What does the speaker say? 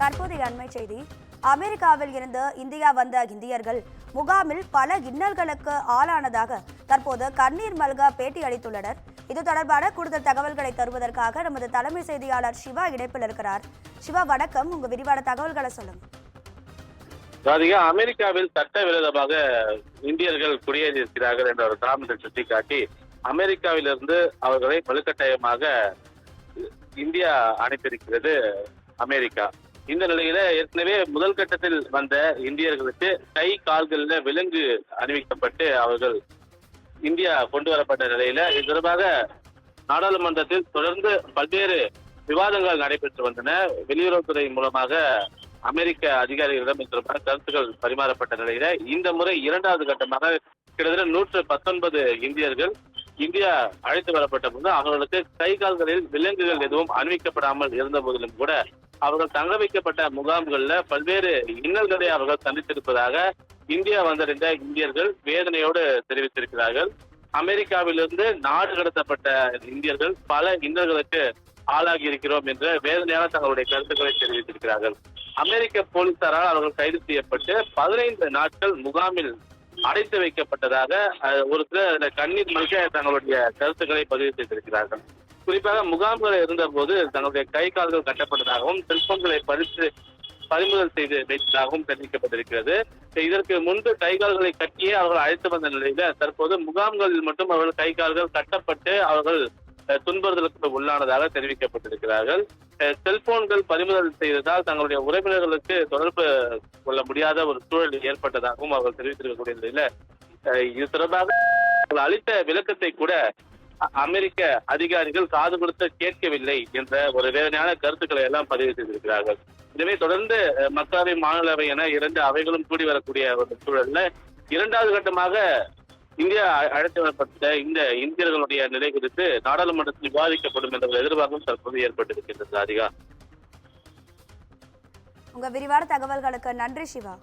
தற்போதைய அண்மை செய்தி. அமெரிக்காவில் இருந்து இந்தியா வந்த இந்தியர்கள் முகாமில் பல இன்னல்களுக்கு ஆளானதாக தற்போது கண்ணீர் மல்க பேட்டி அளித்துள்ளனர். இது தொடர்பான கூடுதல் தகவல்களை தருவதற்காக நமது தலைமை செய்தியாளர் சிவா இணைப்பில் இருக்கிறார். சிவா, வணக்கம். உங்க விரிவான தகவல்களை சொல்லுங்க. அமெரிக்காவில் சட்டவிரோதமாக இந்தியர்கள் குடியேறியிருக்கிறார்கள் என்ற ஒரு காரணத்தை சுட்டிக்காட்டி அமெரிக்காவிலிருந்து அவர்களை வலுக்கட்டாயமாக இந்தியா அனுப்பியிருக்கிறது அமெரிக்கா. இந்த நிலையில ஏற்கனவே முதல் கட்டத்தில் வந்த இந்தியர்களுக்கு கை கால்களில் விலங்கு அணிவிக்கப்பட்டு அவர்கள் இந்தியா கொண்டு வரப்பட்ட நிலையில இது தொடர்பாக நாடாளுமன்றத்தில் தொடர்ந்து பல்வேறு விவாதங்கள் நடைபெற்று வந்தன. வெளியுறவுத்துறை மூலமாக அமெரிக்க அதிகாரிகளிடம் இது தொடர்பான கருத்துக்கள் பரிமாறப்பட்ட நிலையில இந்த முறை இரண்டாவது கட்டமாக கிட்டத்தட்ட 119 இந்தியர்கள் இந்தியா அழைத்து வரப்பட்ட போது அவர்களுக்கு கை கால்களில் விலங்குகள் எதுவும் அணிவிக்கப்படாமல் இருந்த போதிலும் கூட அவர்கள் தங்க வைக்கப்பட்ட முகாம்கள்ல பல்வேறு இன்னல்களை அவர்கள் சந்தித்திருப்பதாக இந்தியா வந்தடைந்த இந்தியர்கள் வேதனையோடு தெரிவித்திருக்கிறார்கள். அமெரிக்காவிலிருந்து நாடு கடத்தப்பட்ட இந்தியர்கள் பல இன்னல்களுக்கு ஆளாகி இருக்கிறோம் என்ற வேதனையான தங்களுடைய கருத்துக்களை தெரிவித்திருக்கிறார்கள். அமெரிக்க போலீசாரால் அவர்கள் கைது செய்யப்பட்டு 15 நாட்கள் முகாமில் அடைத்து வைக்கப்பட்டதாக ஒரு சில கண்ணீர் மல்க தங்களுடைய கருத்துக்களை பதிவு செய்திருக்கிறார்கள். குறிப்பாக முகாம்களில் இருந்த போது தங்களுடைய கை கால்கள் கட்டப்பட்டதாகவும் செல்போன்களை பறிமுதல் செய்து வைத்ததாகவும் தெரிவிக்கப்பட்டிருக்கிறது. இதற்கு முன்பு கை கால்களை கட்டியே அவர்கள் அழைத்து வந்த நிலையில தற்போது முகாம்களில் மட்டும் அவர்கள் கை கால்கள் கட்டப்பட்டு அவர்கள் துன்புறுத்தலுக்கு உள்ளானதாக தெரிவிக்கப்பட்டிருக்கிறார்கள். செல்போன்கள் பறிமுதல் செய்ததால் தங்களுடைய உறவினர்களுக்கு தொடர்பு கொள்ள முடியாத ஒரு சூழல் ஏற்பட்டதாகவும் அவர்கள் தெரிவித்திருக்கக்கூடிய நிலையில இது தொடர்பாக அவர்கள் அளித்த விளக்கத்தை கூட அமெரிக்க அதிகாரிகள் காது கொடுத்து கேட்கவில்லை என்ற ஒரு வேதனையான கருத்துக்களை எல்லாம் பதிவு செய்திருக்கிறார்கள். எனவே தொடர்ந்து மக்களவை, மாநிலவை என 2 அவைகளும் கூடி வரக்கூடிய ஒரு சூழல்ல இரண்டாவது கட்டமாக இந்தியா அழைத்து வரப்பட்ட இந்த இந்தியர்களுடைய நிலை குறித்து நாடாளுமன்றத்தில் விவாதிக்கப்படும் என்ற எதிர்பார்ப்பும் தற்போது ஏற்பட்டிருக்கின்றது. ராதிகா, உங்க விரிவான தகவல்களுக்கு நன்றி சிவா.